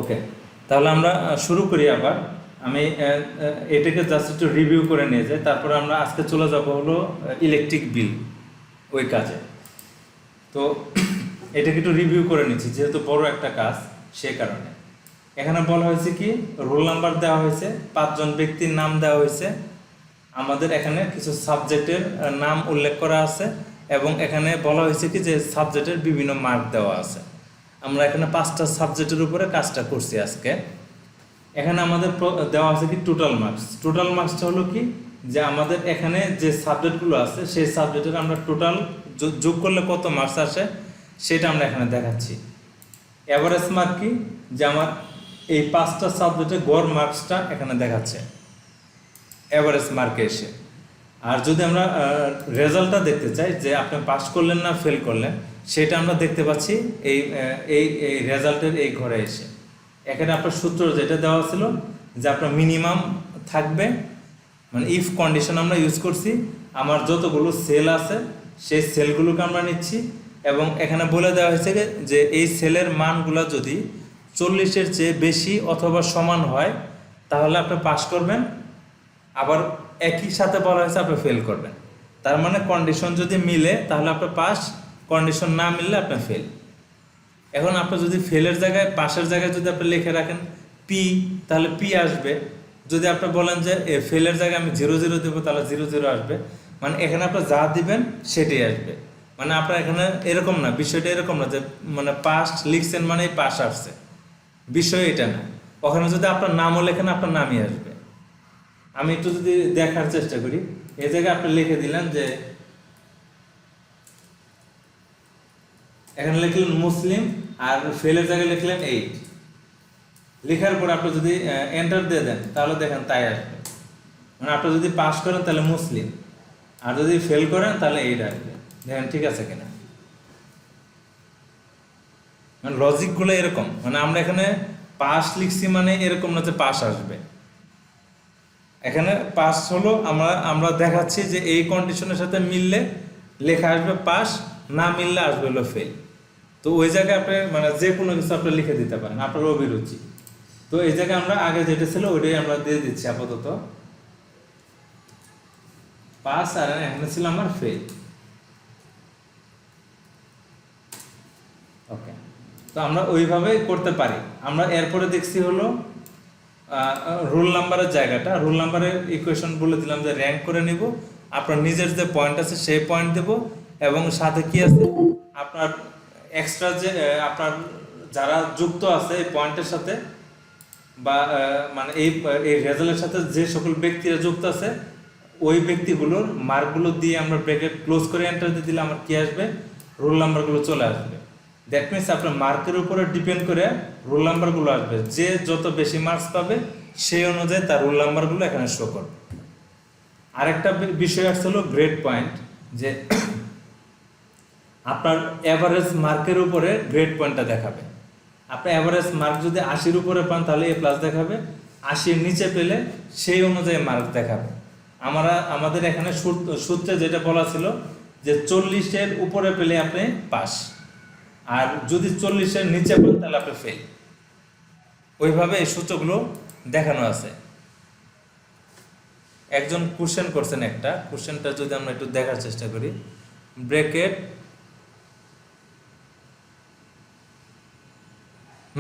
ওকে, তাহলে আমরা শুরু করি আবার। আমি এটাকে জাস্ট একটু রিভিউ করে নিয়ে যাই, তারপরে আমরা আজকে চলে যাব হলো ইলেকট্রিক বিল ওই কাজে। তো এটাকে একটু রিভিউ করে নিচ্ছি যেহেতু বড় একটা কাজ, সে কারণে এখানে বলা হয়েছে কি রোল নাম্বার দেওয়া হয়েছে, 5 জন ব্যক্তির নাম দেওয়া হয়েছে, আমাদের এখানে কিছু সাবজেক্টের নাম উল্লেখ করা আছে এবং এখানে বলা হয়েছে কি যে সাবজেক্টের বিভিন্ন মার্ক দেওয়া আছে। আমরা এখানে 5টা সাবজেক্টের উপরে কাজটা করছি আজকে। এখানে আমাদের দেওয়া আছে কি টোটাল মার্কস। টোটাল মার্কসটা হলো কি যে আমাদের এখানে যে সাবজেক্টগুলো আছে সেই সাবজেক্টের আমরা টোটাল যোগ করলে কত মার্কস আসে সেটা আমরা এখানে দেখাচ্ছি। অ্যাভারেজ মার্ক কি যে আমার এই 5টা সাবজেক্টের গড় মার্কসটা এখানে দেখাচ্ছে অ্যাভারেজ মার্কে এসে। আর যদি আমরা রেজাল্টটা দেখতে চাই যে আপনি পাস করলেন না ফেল করলেন, সেটা আমরা দেখতে পাচ্ছি এই এই এই রেজাল্টের এই ঘরে এসে। এখানে আপনার সূত্র যেটা দেওয়া ছিল যে আপনার মিনিমাম থাকবে, মানে ইফ কন্ডিশন আমরা ইউজ করছি, আমার যতগুলো সেল আছে সেই সেলগুলোকে আমরা নিচ্ছি এবং এখানে বলে দেওয়া হয়েছে যে এই সেলের মানগুলো যদি 40-এর চেয়ে বেশি অথবা সমান হয় তাহলে আপনি পাস করবেন, আবার একই সাথে বলা হয়েছে আপনি ফেল করবেন। তার মানে কন্ডিশন যদি মিলে তাহলে আপনি পাস, কন্ডিশন না মিললে আপনি ফেল। এখন আপনি যদি ফেলের জায়গায় পাশের জায়গায় যদি আপনি লিখে রাখেন পি, তাহলে পি আসবে। যদি আপনি বলেন যে ফেলের জায়গায় আমি 0-0 দেবো তাহলে 0-0 আসবে। মানে এখানে আপনি যা দিবেন সেটাই আসবে। মানে আপনার এখানে এরকম না, বিষয়টা এরকম না যে মানে পাস লিখছেন মানে পাস আসছে, বিষয় এটা না। ওখানে যদি আপনার নামও লেখেন আপনার নামই আসবে। আমি একটু যদি দেখার চেষ্টা করি, এই জায়গায় আপনি লিখে দিলেন যে এখানে লিখলেন মুসলিম আর ফেলের জায়গায় লিখলেন 8, লেখার পর আপনি যদি এন্টার দিয়ে দেন তাহলে দেখেন তাই আসবে। মানে আপনি যদি পাস করেন তাহলে মুসলিম, আর যদি ফেল করেন তাহলে 8 আসবে। দেখেন ঠিক আছে কিনা, মানে লজিকগুলো এরকম। মানে আমরা এখানে পাস লিখছি মানে এরকম না যে পাস আসবে। এখানে পাস হলো আমরা দেখাচ্ছি যে এই কন্ডিশনের সাথে মিললে লেখা আসবে পাস, না মিললে আসবে হলো ফেল। তো ওই জায়গায় আপনি মানে যে কোনো কিছু আপনি লিখে দিতে পারেন আপনার অভিরুচি। তো এই জায়গায় আমরা আগে যেটা ছিল ওইটাই আমরা দিয়ে দিচ্ছি আপাতত পাস, আর এখানে ছিল আমার ফেল। ওকে, তো আমরা ওইভাবে করতে পারি। আমরা এরপরে দেখছি হলো রোল নাম্বারের জায়গাটা। রোল নাম্বারের ইকুয়েশন বলে দিলাম যে র্যাঙ্ক করে নিব, আপনার নিজের যে পয়েন্ট আছে সেই পয়েন্ট দেব এবং সাথে কি আছে আপনার এক্সট্রা যে আপনার যারা যুক্ত আছে এই পয়েন্টের সাথে বা মানে এই রেজাল্টের সাথে যে সকল ব্যক্তিরা যুক্ত আছে ওই ব্যক্তিগুলোর মার্কগুলো দিয়ে আমরা ব্র্যাকেট ক্লোজ করে এন্টার দিয়ে দিলে আমার কি আসবে, রোল নাম্বারগুলো চলে আসবে। দ্যাট মিনস আপনার মার্কের উপরে ডিপেন্ড করে রোল নাম্বারগুলো আসবে। যে যত বেশি মার্কস পাবে সেই অনুযায়ী তার রোল নাম্বারগুলো এখানে শো করবে। আরেকটা বিষয় আসছে হলো গ্রেড পয়েন্ট, যে আপনার অ্যাভারেজ মার্কের উপরে গ্রেড পয়েন্টটা দেখাবে। আপনার অ্যাভারেজ মার্ক যদি 80-এর উপরে পান তাহলে A+ দেখাবে, 80-এর নিচে পেলে সেই অনুযায়ী মার্ক দেখাবে। আমাদের এখানে সূত্রে যেটা বলা ছিল যে 40-এর উপরে পেলে আপনি পাস, আর যদি 40-এর নিচে পান তাহলে আপনি ফেল। ওইভাবে এই সূত্রগুলো দেখানো আছে। একজন কোশ্চেন করছেন, একটা কোশ্চেনটা যদি আমরা একটু দেখার চেষ্টা করি। ব্র্যাকেট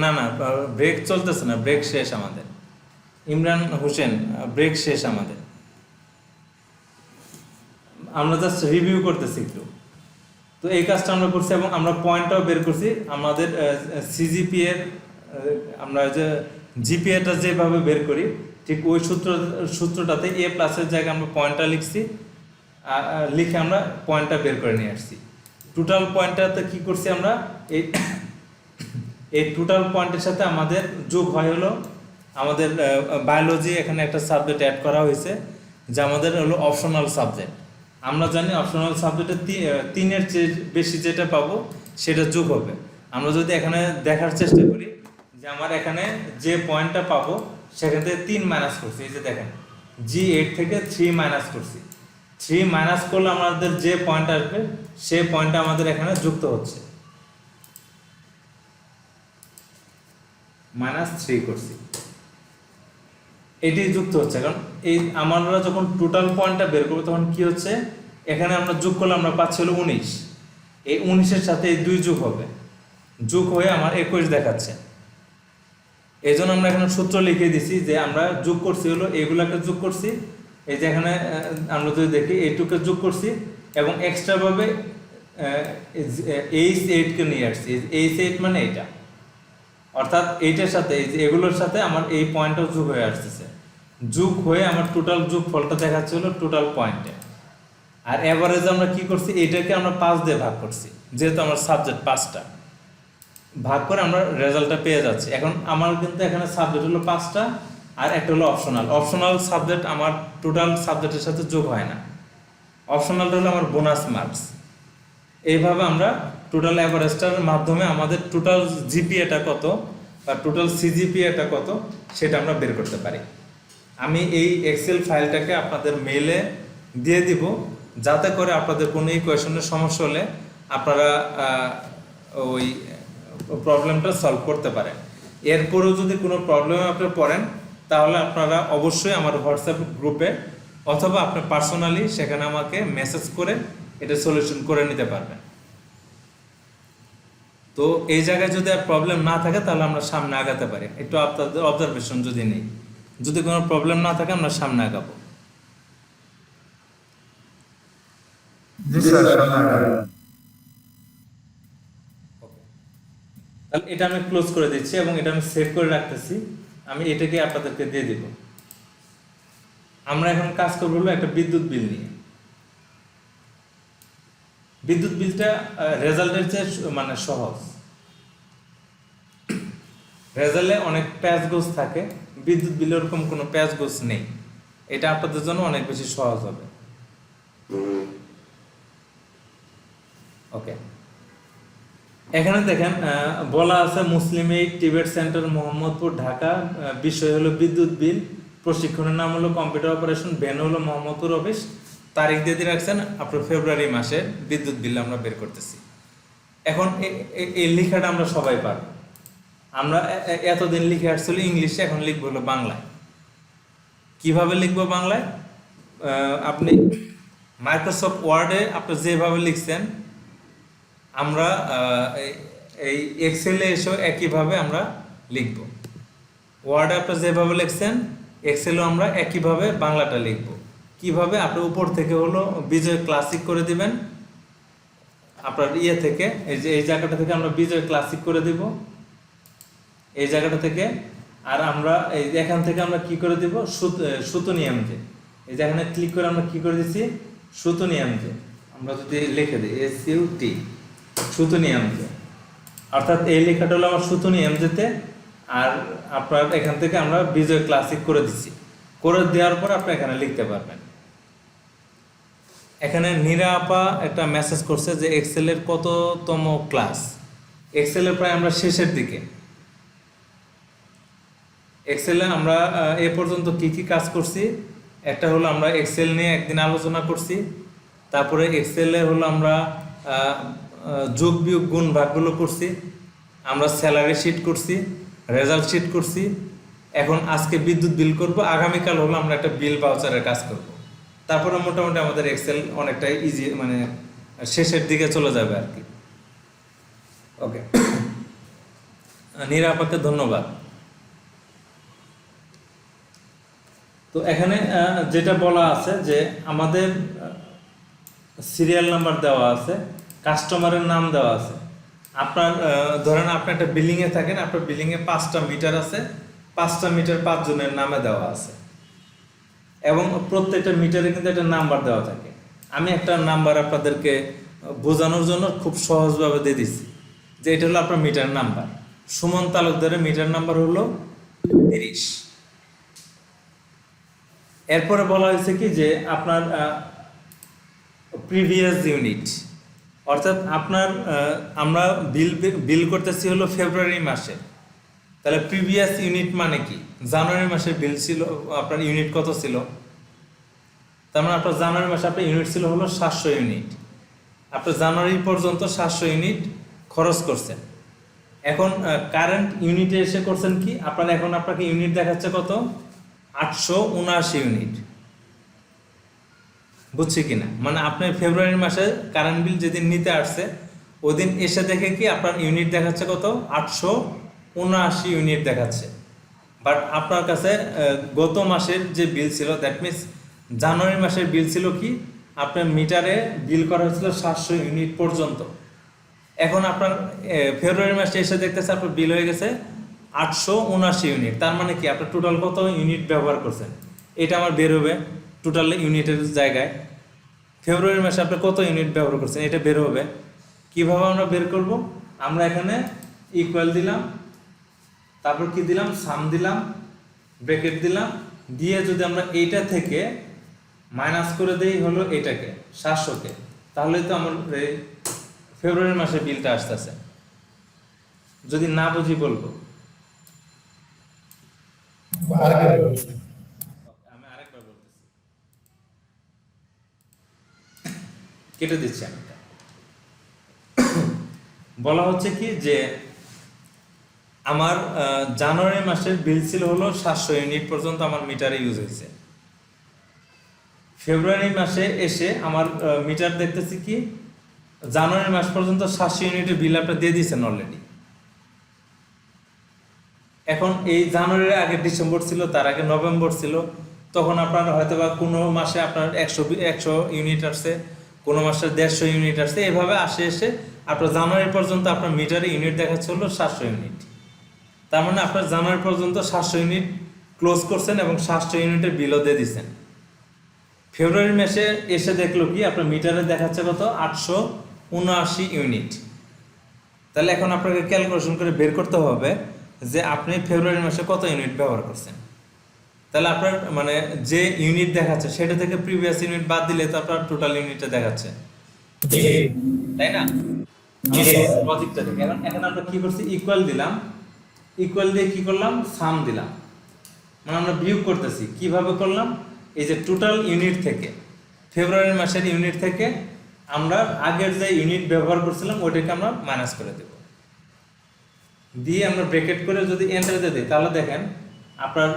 না ব্রেক চলতেছে না, ব্রেক শেষ আমাদের। ইমরান হোসেন ব্রেক শেষ আমাদের, আমরা জাস্ট রিভিউ করতেছি একটু। তো এই কাজটা আমরা করছি এবং আমরা পয়েন্টটাও বের করছি। আমাদের সিজিপিএ আমরা যে জিপিএটা যেভাবে বের করি ঠিক ওই সূত্রটাতে A+-এর জায়গায় আমরা পয়েন্টটা লিখছি, লিখে আমরা পয়েন্টটা বের করে নিয়ে আসছি। টোটাল পয়েন্টটাতে কি করছি আমরা, এই টোটাল পয়েন্টের সাথে আমাদের যোগ হয় হলো আমাদের বায়োলজি, এখানে একটা সাবজেক্ট অ্যাড করা হয়েছে যা আমাদের হলো অপশনাল সাবজেক্ট। আমরা জানি অপশনাল সাবজেক্টে 3-এর চেয়ে বেশি যেটা পাবো সেটা যোগ হবে। আমরা যদি এখানে দেখার চেষ্টা করি যে আমার এখানে যে পয়েন্টটা পাবো সেখান থেকে 3 মাইনাস করছি। এই যে দেখেন G8 থেকে 3 মাইনাস করছি। 3 মাইনাস করলে আমাদের যে পয়েন্ট আসবে সেই পয়েন্টটা আমাদের এখানে যুক্ত হচ্ছে। -3 করছি, এটি যুক্ত হচ্ছে। কারণ এই আমরা যখন টোটাল পয়েন্টটা বের করবো তখন কি হচ্ছে, এখানে আমরা যোগ করলে আমরা পাচ্ছি হলো 19, এই 19-এর সাথে এই 2 যোগ হবে, যোগ হয়ে আমার 21 দেখাচ্ছে। এই জন্য আমরা এখানে সূত্র লিখে দিছি যে আমরা যোগ করছি হলো এগুলাকে যোগ করছি, এই যে এখানে আমরা যদি দেখি এইটুকে যোগ করছি এবং এক্সট্রাভাবে H8কে নিয়ে আসছি। H8 মানে এটা, অর্থাৎ এইটার সাথে এই যে এগুলোর সাথে আমার এই পয়েন্টটাও যোগ হয়ে আসতেছে, যোগ হয়ে আমার টোটাল যোগ ফলটা দেখাচ্ছে হলো টোটাল পয়েন্টে। আর এভারেজ আমরা কি করছি, এইটাকে আমরা 5 দিয়ে ভাগ করছি, যেহেতু আমার সাবজেক্ট 5টা, ভাগ করে আমরা রেজাল্টটা পেয়ে যাচ্ছি। এখন আমার কিন্তু এখানে সাবজেক্ট হলো 5টা আর একটা হলো অপশনাল সাবজেক্ট আমার টোটাল সাবজেক্টের সাথে যোগ হয় না, অপশনালটা হলো আমার বোনাস মার্কস। এইভাবে আমরা টোটাল অ্যাভারেজটার মাধ্যমে আমাদের টোটাল জিপিএটা কত বা টোটাল সিজিপিএটা কত সেটা আমরা বের করতে পারি। আমি এই এক্সেল ফাইলটাকে আপনাদের মেইলে দিয়ে দিব, যাতে করে আপনাদের কোনো ইকুয়েশনের সমস্যা হলে আপনারা ওই প্রবলেমটা সলভ করতে পারেন। এরপরেও যদি কোনো প্রবলেমে আপনারা পড়েন তাহলে আপনারা অবশ্যই আমার হোয়াটসঅ্যাপ গ্রুপে অথবা আপনি পার্সোনালি সেখানে আমাকে মেসেজ করে এটা সলিউশন করে নিতে পারবেন। তো এই জায়গায় যদি আর প্রবলেম না থাকে তাহলে আমরা সামনে আগাতে পারি, একটু আপনাদের অবজারভেশন যদি নেই, যদি কোনো প্রবলেম না থাকে আমরা সামনে আগাবো। তাহলে এটা আমি ক্লোজ করে দিচ্ছি এবং এটা আমি সেভ করে রাখতেছি, আমি এটাকে আপনাদেরকে দিয়ে দিব। আমরা এখন কাজ করবো হলো একটা বিদ্যুৎ বিল নিয়ে। বিদ্যুৎ বিলটা রেজাল্টের চেয়ে মানে সহজ, রেজাল্টে অনেক প্যাচ গোছ থাকে, বিদ্যুৎ বিলে ওরকম কোনো প্যাচ গোছ নেই, এটা আপনাদের জন্য অনেক বেশি সহজ হবে। ওকে, এখানে দেখেন বলা আছে Muslim Aid Tibet centre Mohammadpur Dhaka, বিষয় হলো বিদ্যুৎ বিল, প্রশিক্ষণের নাম হলো কম্পিউটার অপারেশন, ভেন্যু হলো মোহাম্মদপুর অফিস, তারিখ দিয়ে দিয়ে রাখছেন আপনার ফেব্রুয়ারি মাসে বিদ্যুৎ বিল আমরা বের করতেছি। এখন এই লেখাটা আমরা সবাই পারব, আমরা এতদিন লিখে আসছিল ইংলিশে, এখন লিখবো হলো বাংলায়। কিভাবে লিখবো বাংলায়, আপনি মাইক্রোসফট ওয়ার্ডে আপনি যেভাবে লিখছেন আমরা এই এক্সেলে এসেও একইভাবে আমরা লিখব। ওয়ার্ডে আপনি যেভাবে লিখছেন এক্সেলও আমরা একইভাবে বাংলাটা লিখব। কিভাবে, আপনি উপর থেকে হলো বিজয় ক্লাসিক করে দিবেন, আপনার ইয়ে থেকে এই যে এই জায়গাটা থেকে আমরা বিজয় ক্লাসিক করে দিব, এই জায়গাটা থেকে। আর আমরা এই এখান থেকে আমরা কি করে দিব, সুতো নিয়ম যে, এই যে এখানে ক্লিক করে আমরা কি করে দিচ্ছি, সুতো নিয়ম যে, আমরা যদি লিখে দিই SUT সুতো নিয়ম যে, অর্থাৎ এই লেখাটা হলো আমার সুতো নিয়ম যেতে। আর আপনার এখান থেকে আমরা বিজয় ক্লাসিক করে দিচ্ছি, করে দেওয়ার পর আপনি এখানে লিখতে পারবেন। এখানে নীরা আপা একটা মেসেজ করছে যে এক্সেলের কততম ক্লাস, এক্সেলের প্রায় আমরা শেষের দিকে। এক্সেলে আমরা এ পর্যন্ত কি কি কাজ করছি, একটা হলো আমরা এক্সেল নিয়ে একদিন আলোচনা করছি, তারপরে এক্সেলে হলো আমরা যোগ বিয়োগ গুণ ভাগগুলো করছি, আমরা স্যালারি শিট করছি, রেজাল্ট শিট করছি, এখন আজকে বিদ্যুৎ বিল করব, আগামীকাল হলো আমরা একটা বিল ভাউচারের কাজ করব। তারপরে মোটামুটি আমাদের এক্সেল অনেকটাই ইজি, মানে শেষের দিকে চলে যাবে আর কি। ওকে, নীরা আপাকে ধন্যবাদ। তো এখানে যেটা বলা আছে যে আমাদের সিরিয়াল নাম্বার দেওয়া আছে, কাস্টমারের নাম দেওয়া আছে। আপনার ধরেন আপনি একটা বিল্ডিংয়ে থাকেন, আপনার বিল্ডিংয়ে 5টা মিটার আছে, 5টা মিটার 5 জনের নামে দেওয়া আছে এবং প্রত্যেকটা মিটারে কিন্তু একটা নাম্বার দেওয়া থাকে। আমি একটা নাম্বার আপনাদেরকে বোঝানোর জন্য খুব সহজভাবে দিয়ে দিচ্ছি যে এটা হলো আপনার মিটার নাম্বার। সুমন তালুকদারের মিটার নাম্বার হলো 30। এরপরে বলা হয়েছে কি যে আপনার প্রিভিয়াস ইউনিট, অর্থাৎ আপনার আমরা বিল করতেছি হলো ফেব্রুয়ারি মাসে, তাহলে প্রিভিয়াস ইউনিট মানে কি, জানুয়ারি মাসে বিল ছিল আপনার ইউনিট কত ছিল, তার মানে আপনার জানুয়ারি মাসে আপনার ইউনিট ছিল হলো 700 ইউনিট, আপনার জানুয়ারি পর্যন্ত 700 ইউনিট খরচ করছেন। এখন কারেন্ট ইউনিটে এসে করছেন কি, আপনার এখন আপনাকে ইউনিট দেখাচ্ছে কত, 879 ইউনিট। বুঝছি কিনা, মানে আপনার ফেব্রুয়ারি মাসে কারেন্ট বিল যেদিন নিতে আসছে ওই দিন এসে দেখে কি আপনার ইউনিট দেখাচ্ছে কত, 879 ইউনিট দেখাচ্ছে। বাট আপনার কাছে গত মাসের যে বিল ছিল, দ্যাট মিনস জানুয়ারি মাসের বিল ছিল কি, আপনার মিটারে বিল করা হয়েছিল 700 ইউনিট পর্যন্ত। এখন আপনার ফেব্রুয়ারি মাসে এসে দেখতেছে আপনার বিল হয়ে গেছে 879 ইউনিট। তার মানে কি আপনার টোটাল কত ইউনিট ব্যবহার করছেন এটা আমার বের হবে টোটাল ইউনিটের জায়গায়। ফেব্রুয়ারি মাসে আপনি কত ইউনিট ব্যবহার করছেন এটা বের হবে। কিভাবে আমরা বের করব, আমরা এখানে ইকুয়াল দিলাম, তারপর কি দিলাম, সাম দিলাম, ব্র্যাকেট দিলাম, দিয়ে যদি আমরা এইটা থেকে মাইনাস করে দেই হলো এটাকে 700-কে, তাহলে তো আমার ফেব্রুয়ারি মাসে বিলটা আসতেছে। যদি না বুঝি বলবো, আমি আরেকবার বলতেছি, কেটে দিচ্ছি আমি। বলা হচ্ছে কি যে আমার জানুয়ারি মাসের বিল ছিল হলো 700 ইউনিট পর্যন্ত আমার মিটারে ইউজ হয়েছে। ফেব্রুয়ারি মাসে এসে আমার মিটার দেখতেছি কি জানুয়ারি মাস পর্যন্ত 700 ইউনিটের বিল আপনার দিয়ে দিয়েছেন অলরেডি। এখন এই জানুয়ারির আগে ডিসেম্বর ছিল, তার আগে নভেম্বর ছিল, তখন আপনার হয়তো বা কোনো মাসে আপনার 100 ইউনিট আসছে, কোনো মাসে 150 ইউনিট আসছে, এভাবে আসে এসে আপনার জানুয়ারি পর্যন্ত আপনার মিটারে ইউনিট দেখাচ্ছে হলো 700 ইউনিট। তার মানে আপনার জানুয়ারি পর্যন্ত 700 ইউনিট ক্লোজ করছেন এবং 700 ইউনিটের বিলও দিয়ে দিচ্ছেন। ফেব্রুয়ারি মাসে এসে দেখলো কি আপনার মিটারে দেখাচ্ছে কত, 879 ইউনিট। তাহলে এখন আপনাকে ক্যালকুলেশন করে বের করতে হবে যে আপনি ফেব্রুয়ারি মাসে কত ইউনিট ব্যবহার করছেন। তাহলে আপনার মানে যে ইউনিট দেখাচ্ছে সেটা থেকে প্রিভিয়াস ইউনিট বাদ দিলে তো আপনার টোটাল ইউনিটটা দেখাচ্ছে, তাই না? লজিকটা দেখে এখন আমরা কি করছি, ইকুয়াল দিলাম, ইকুয়াল দিয়ে কি করলাম, সাম দিলাম, মানে আমরা বিয়োগ করতেছি। কিভাবে করলাম, এই যে টোটাল ইউনিট থেকে ফেব্রুয়ারি মাসের ইউনিট থেকে আমরা আগের যে ইউনিট ব্যবহার করছিলাম ওইটাকে আমরা মাইনাস করে দেব, দিয়ে আমরা ব্র্যাকেট করে যদি এন্টারে দিই তাহলে দেখেন আপনার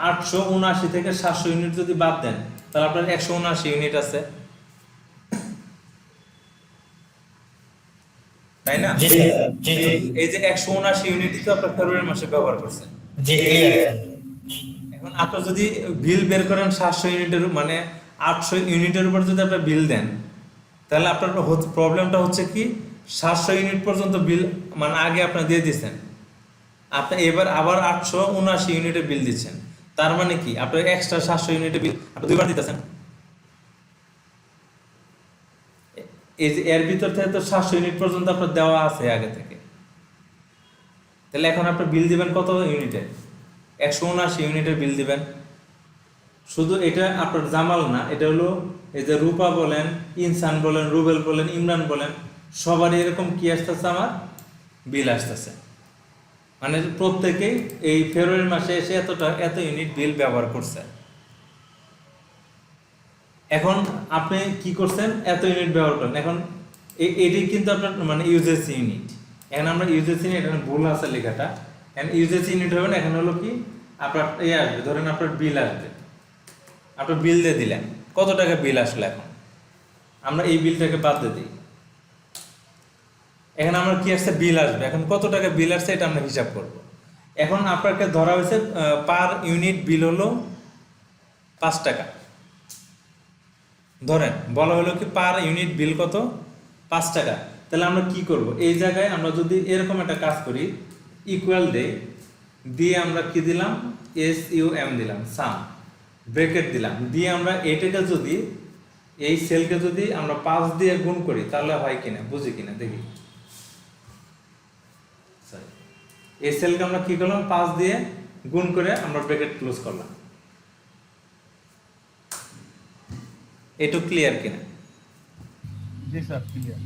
879 থেকে 700 ইউনিট যদি বাদ দেন তাহলে আপনার 179 ইউনিট আছে, তাই না? এই যে 179 ইউনিট তো আপনার ফেব্রুয়ারি মাসে ব্যবহার করছেন। এখন আপনার যদি বিল বের করেন 700 ইউনিটের, মানে 800 ইউনিটের উপর যদি আপনার বিল দেন, তাহলে আপনার প্রবলেমটা হচ্ছে কি 700 ইউনিট পর্যন্ত বিল মানে আগে আপনার দিয়ে দিচ্ছেন, আপনি এবার আবার 879 ইউনিটের বিল দিচ্ছেন। তার মানে কি আপনার এক্সট্রা 700 ইউনিটের বিল আপনি দুইবার দিতেছেন। এই যে এর ভিতর থেকে তো 700 ইউনিট পর্যন্ত আপনার দেওয়া আছে আগে থেকে, তাহলে এখন আপনার বিল দিবেন কত ইউনিটে, 179 ইউনিটের বিল দিবেন। শুধু এটা আপনার জামাল না, এটা হলো এই যে রূপা বলেন, ইনসান বলেন, রুবেল বলেন, ইমরান বলেন, সবারই এরকম কি আসতেছে, আমার বিল আসতেছে। মানে প্রত্যেকেই এই ফেব্রুয়ারি মাসে এসে এত ইউনিট বিল ব্যবহার করছে। এখন আপনি কি করছেন, এত ইউনিট ব্যবহার করেন, এখন এটি কিন্তু আপনার মানে ইউজেস ইউনিট। এখন আমরা ইউজেস ইউনিট, এখানে ভুল আছে লেখাটা, এখন ইউজেস ইউনিট হবে না, এখন হলো কি আপনার আসবে, ধরেন আপনার বিল আসবে, আপনার বিল দিয়ে দিলেন, কত টাকা বিল আসলো, এখন আমরা এই বিলটাকে বাদ দিয়ে দিই, এখন আমরা কি আসছে বিল আসবে, এখন কত টাকা বিল আসছে এটা আমরা হিসাব করব। এখন আপনাকে ধরা হয়েছে পার ইউনিট বিল হলো 5 টাকা, ধরেন বলা হলো কি পার ইউনিট বিল কত, 5 টাকা। তাহলে আমরা কি করব, এই জায়গায় আমরা যদি এরকম একটা কাজ করি, ইকুয়াল দিয়ে আমরা কি দিলাম, SUM দিলাম, সাম, ব্র্যাকেট দিলাম, দিয়ে আমরা এটাকে যদি এই সেলকে যদি আমরা 5 দিয়ে গুণ করি তাহলে হয় কিনা, বুঝি কিনা দেখি। এই সেলকে আমরা কি করলাম, 5 দিয়ে গুণ করে আমরা ব্র্যাকেট ক্লোজ করলাম। এটু ক্লিয়ার কিনা? জি স্যার ক্লিয়ার।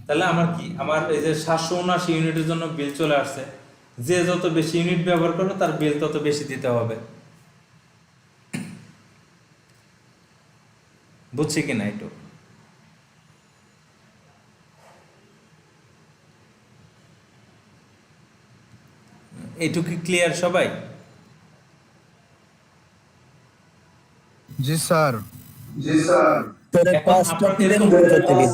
তাহলে আমার কি, আমার এই যে 779 ইউনিটের জন্য বিল চলে আসছে, যে যত বেশি ইউনিট ব্যবহার করবে তার বিল তত বেশি দিতে হবে। বুঝছি কিনা একটু? এইটুকু ক্লিয়ার সবাই? জি স্যার। স্যার এখন 5টা আপনার দিলেন এরকম কোথা থেকে?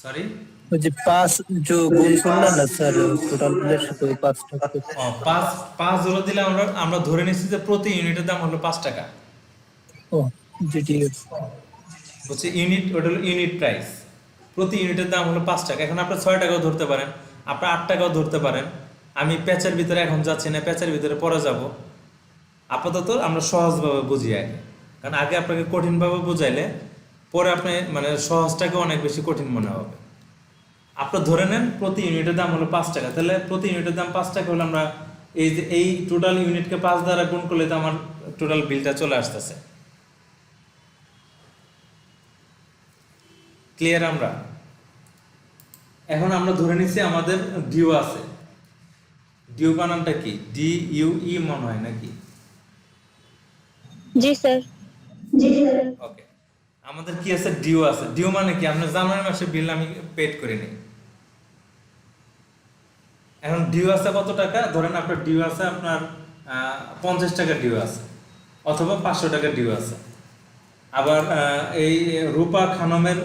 সরি, ওই যে 5 जो গুণ করলেন না স্যার টোটাল বিলের সাথে ওই 5টা পাঁচ পাঁচ হলো দিলে আমরা আমরা ধরে নিচ্ছি যে প্রতি ইউনিটের দাম হলো 5 টাকা। ও জি ঠিক আছে। হচ্ছে ইউনিট, ওটা হলো ইউনিট প্রাইস। প্রতি ইউনিটের দাম হলো 5 টাকা। এখন আপনার 6 টাকাও ধরতে পারেন, আপনার 8 টাকাও ধরতে পারেন। আমি প্যাচের ভিতরে এখন যাচ্ছি না, প্যাচের ভিতরে পরে যাব। আপাতত আমরা সহজভাবে বুঝি আগে, কারণ আগে আপনাকে কঠিনভাবে বুঝাইলে পরে আপনি মানে সহজটাকে অনেক বেশি কঠিন মনে হবে। আপনার ধরে নেন প্রতি ইউনিটের দাম হলো 5 টাকা, তাহলে প্রতি ইউনিটের দাম 5 টাকা হলে আমরা এই যে এই টোটাল ইউনিটকে 5 দ্বারা গুণ করলে তো আমার টোটাল বিলটা চলে আসতেছে। ক্লিয়ার? আমরা এখন আমরা ধরে নিচ্ছি আমাদের ডিউ আছে। ডিউ বানানটা কি? ডি ইউ ই মনে হয় নাকি? জি স্যার। ওকে, আমাদের কি আছে? ডিউ আছে। ডিউ মানে কি? আপনার জানুয়ারি মাসের বিল আমি পেড করে নিই। এখন ডিউ আছে কত টাকা? ধরেন আপনার ডিউ আছে আপনার 50 টাকা ডিউ আছে, অথবা 500 টাকা ডিউ আছে। আবার এই রূপা খানমের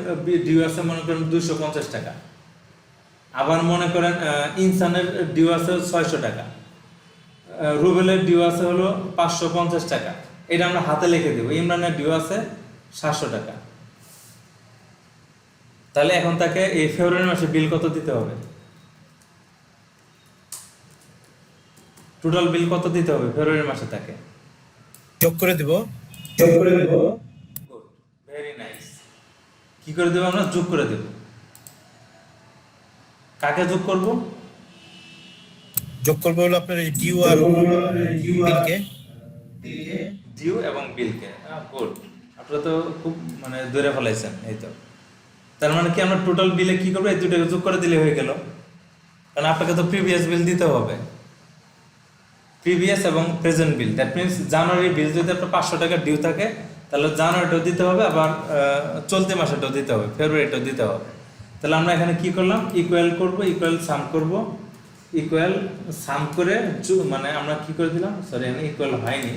ডিউ আছে মনে করেন 250 টাকা। আবার মনে করেন ইনসানের ডিউ আছে 600 টাকা। রুবেলের ডিউ আছে হলো 550 টাকা। এটা আমরা হাতে লিখে দেবো। ইমরানের ডিউ আছে 700 টাকা। তাহলে এখন তাকে এই ফেব্রুয়ারি মাসে বিল কত দিতে হবে? টোটাল বিল কত দিতে হবে ফেব্রুয়ারি মাসে তাকে? যোগ করে দেব। Very nice. কি করে দেবো আমরা? যোগ করে দেব। কাকে যোগ করব? যোগ করব হলো আপনার এই ডিউ আর বিলকে। ডিউ এবং বিলকে। গুড, আপনারা তো খুব মানে ধরে ফেলাইছেন। এই তো, তার মানে কি আমরা টোটাল বিলে কি করবো? এই দুটাকে যোগ করে দিলে হয়ে গেল। কারণ আপনাকে তো প্রিভিয়াস বিল দিতে হবে, প্রিভিয়াস এবং প্রেজেন্ট বিল। দ্যাট মিনস জানুয়ারি বিল যদি আপনার 500 টাকা ডিউ থাকে, তাহলে জানুয়ারিটাও দিতে হবে, আবার চলতি মাসেটাও দিতে হবে, ফেব্রুয়ারিটাও দিতে হবে। তাহলে আমরা এখানে কি করলাম? ইকুয়াল করব, ইকুয়াল সাম করব। ইকুয়াল সাম করে মানে আমরা কি করে দিলাম? সরি, এখানে ইকুয়াল হয়নি।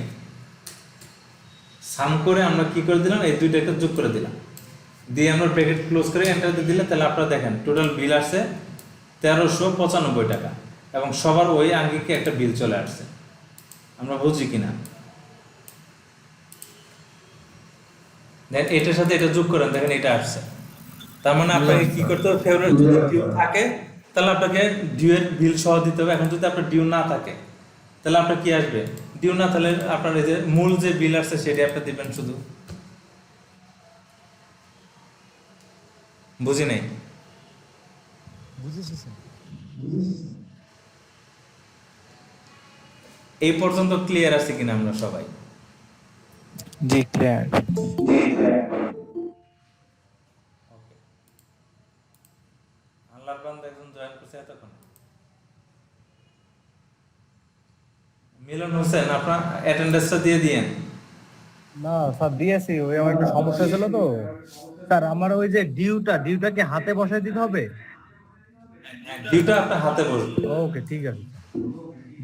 সাম করে আমরা কি করে দিলাম? এই দুইটাকে যোগ করে দিলাম, দিয়ে আমরা ব্র্যাকেট ক্লোজ করে এন্টার দিয়ে দিলে তাহলে আপনারা দেখেন টোটাল বিল আসছে 1395 টাকা, এবং সবার ওই আঙ্গিকে একটা বিল চলে আসছে। আমরা বুঝি কিনা? দেন এটার সাথে এটা যোগ করেন, দেখেন এটা আসছে। তার মানে আপনাকে কি করতে হবে? ফেব্রুয়ারি যদি ডিউ থাকে তাহলে আপনাকে ডিউ এর বিল সহ দিতে হবে। এখন যদি আপনার ডিউ না থাকে তাহলে আপনার কি আসবে? ডিউ না তাহলে আপনার এই যে মূল যে বিল আসছে সেটা আপনি দিবেন শুধু। বুঝি নাই? বুঝেছি স্যার। এই পর্যন্ত ক্লিয়ার আছে কিনা আমরা সবাই? জি ক্লিয়ার। আল্লাহর বান্দা একজন জয়েন করছে এতক্ষণ। মিলন হোসেন, আপনার অ্যাটেন্ডেন্সটা দিয়ে দিয়েন। না স্যার দিয়েছি, ওই আমার একটু সমস্যা ছিল তো স্যার। আমার ওই যে ডিউটা কি হাতে বসায় দিতে হবে? ডিউটা আপনার হাতে বসবে। ওকে ঠিক আছে,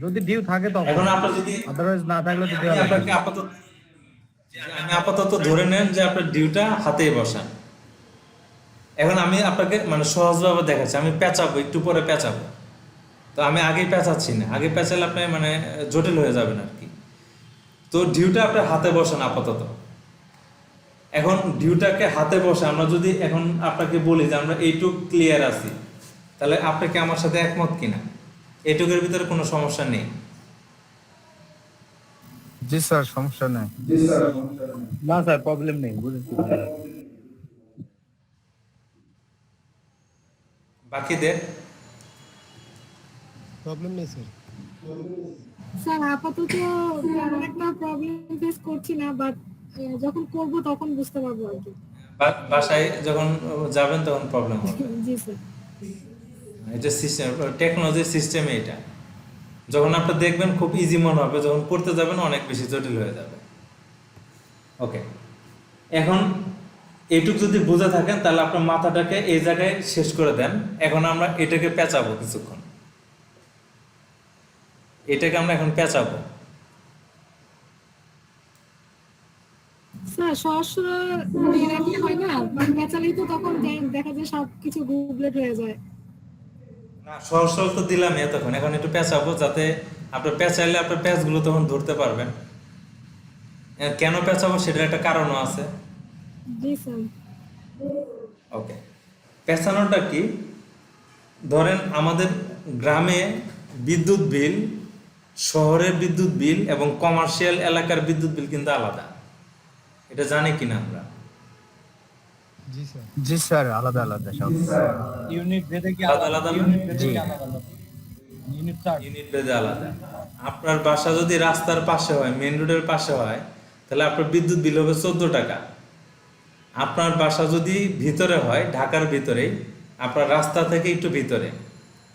যদি ডিউ থাকে তখন। এখন আপনার যদি আদারওয়াইজ না থাকলে তো আমি দেওয়া লাগবে। আপনাকে আপাতত ধরে নেন যে আপনার ডিউটা হাতেই বসান। এখন আমি আপনাকে মানে সহজভাবে দেখাচ্ছি, আমি পেঁচাবো, একটু পরে পেঁচাবো। তো আমি আগেই পেঁচাচ্ছি না, আগে পেঁচালে আপনি মানে জটিল হয়ে যাবেন আর কি। তো ডিউটা আপনার হাতে বসান আপাতত। এখন ডিউটাকে হাতে বসে আমরা যদি এখন আপনাকে বলি যে আমরা এইটুক ক্লিয়ার আছি, তাহলে আপনি কি আমার সাথে একমত কিনা? এইটুকের ভিতরে কোনো সমস্যা নেই। জি স্যার, সমস্যা নেই। না স্যার, প্রবলেম নেই, বুঝেছি। বাকিদের প্রবলেম নেই স্যার। স্যার আপাতত তেমন একটা প্রবলেম ফেস করছি না, বাট যখন করব তখন বুঝতে পারবো আর কি। বাসায় যখন যাবেন তখন প্রবলেম হবে। জি স্যার। এটা সিস্টেম, টেকনোলজির সিস্টেমে এটা। যখন আপনি দেখবেন খুব ইজি মনে হবে, যখন করতে যাবেন অনেক বেশি জটিল হয়ে যাবে। ওকে, এখন এইটুক যদি বুঝে থাকেন তাহলে আপনার মাথাটাকে এই জায়গায় শেষ করে দেন। এখন আমরা এটাকে পেঁচাবো কিছুক্ষণ। এটাকে আমরা এখন পেঁচাবো। স্যার সহস্র দিয়ে রাখলে হয় না, পেঁচালেই তো তখন দেখা যায় সবকিছু গুবলেট হয়ে যায়। না, সহজ সরল তো দিলামই এতক্ষণ, এখন একটু পেঁচাবো যাতে আপনার পেঁচাইলে আপনার প্যাঁচগুলো তখন ধরতে পারবেন। কেন পেঁচাবো সেটার একটা কারণও আছে। জি স্যার। ওকে, পেঁচানোটা কি, ধরেন আমাদের গ্রামে বিদ্যুৎ বিল, শহরের বিদ্যুৎ বিল এবং কমার্শিয়াল এলাকার বিদ্যুৎ বিল কিন্তু আলাদা, এটা জানি কিনা আমরা? জি স্যার, আলাদা আলাদা সব ইউনিট ভেদে কি আলাদা আলাদা না? ইউনিট ভেদে কি আলাদা আলাদা ইউনিট চার্জ। ইউনিট ভেদে আলাদা। আপনার বাসা যদি রাস্তার পাশে হয়, মেন রোডের পাশে হয়, তাহলে আপনার বিদ্যুৎ বিল হবে 14 টাকা। আপনার বাসা যদি ভিতরে হয়, ঢাকার ভিতরেই, আপনার রাস্তা থেকে একটু ভিতরে,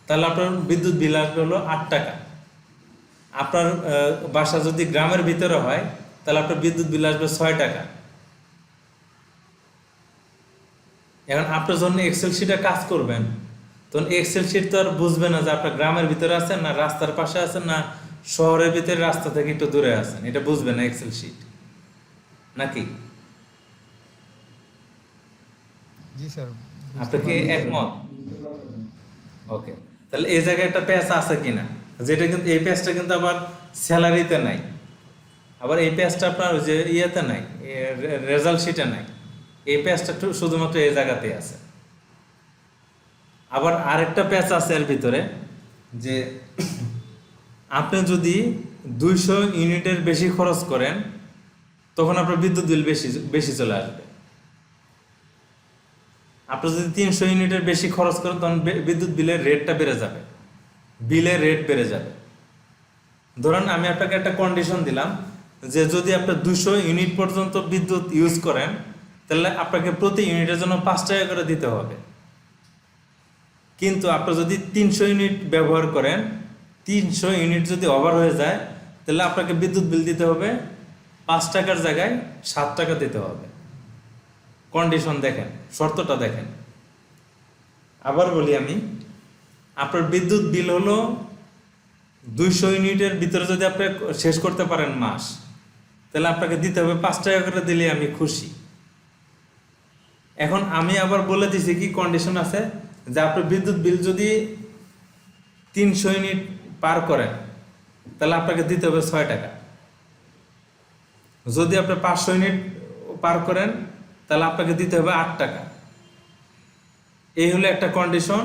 তাহলে আপনার বিদ্যুৎ বিল আসবে হলো 8 টাকা। আপনার বাসা যদি গ্রামের ভিতরে হয়, তাহলে আপনার বিদ্যুৎ বিল আসবে 6 টাকা। এখন আপনার জন্য এক্সেল শিটে কাজ করবেন, তখন এক্সেল শিট তো আর বুঝবে না যে আপনার গ্রামের ভিতরে আছেন না রাস্তার পাশে আছেন না শহরের ভিতরে রাস্তা থেকে একটু দূরে আছেন, এটা বুঝবে না এক্সেল শিট, নাকি? জি স্যার। আপনি কি একমত? ওকে, তাহলে এই জায়গায় একটা প্যাচ আছে কিনা, যেটা কিন্তু এই প্যাচটা কিন্তু আবার স্যালারিতে নাই, আবার এই প্যাচটা আপনার ওই যে ইয়েতে নাই, রেজাল্ট শিটে নাই, এই প্যাচটা শুধুমাত্র এই জায়গাতে আছে। আবার আরেকটা প্যাচ আছে এর ভিতরে, যে আপনি যদি 200 ইউনিটের বেশি খরচ করেন তখন আপনার বিদ্যুৎ বিল বেশি বেশি চলে আসবে। আপনি যদি 300 ইউনিটের বেশি খরচ করেন তখন বিদ্যুৎ বিলের রেটটা বেড়ে যাবে, বিলের রেট বেড়ে যাবে। ধরেন আমি আপনাকে একটা কন্ডিশন দিলাম যে যদি আপনি 200 ইউনিট পর্যন্ত বিদ্যুৎ ইউজ করেন তাহলে আপনাকে প্রতি ইউনিটের জন্য 5 টাকা করে দিতে হবে। কিন্তু আপনি যদি 300 ইউনিট ব্যবহার করেন, 300 ইউনিট যদি ওভার হয়ে যায় তাহলে আপনাকে বিদ্যুৎ বিল দিতে হবে 5 টাকার জায়গায় 7 টাকা দিতে হবে। কন্ডিশন দেখেন, শর্তটা দেখেন। আবার বলি আমি, আপনার বিদ্যুৎ বিল হলো 200 ইউনিটের ভিতরে যদি আপনি শেষ করতে পারেন মাস, তাহলে আপনাকে দিতে হবে 5 টাকা করে, দিলে আমি খুশি। এখন আমি আবার বলে দিছি কি কন্ডিশন আছে, যে আপনার বিদ্যুৎ বিল যদি 300 ইউনিট পার করেন তাহলে আপনাকে দিতে হবে 6 টাকা। যদি আপনি 500 ইউনিট পার করেন তাহলে আপনাকে দিতে হবে 8 টাকা। এই হলো একটা কন্ডিশন।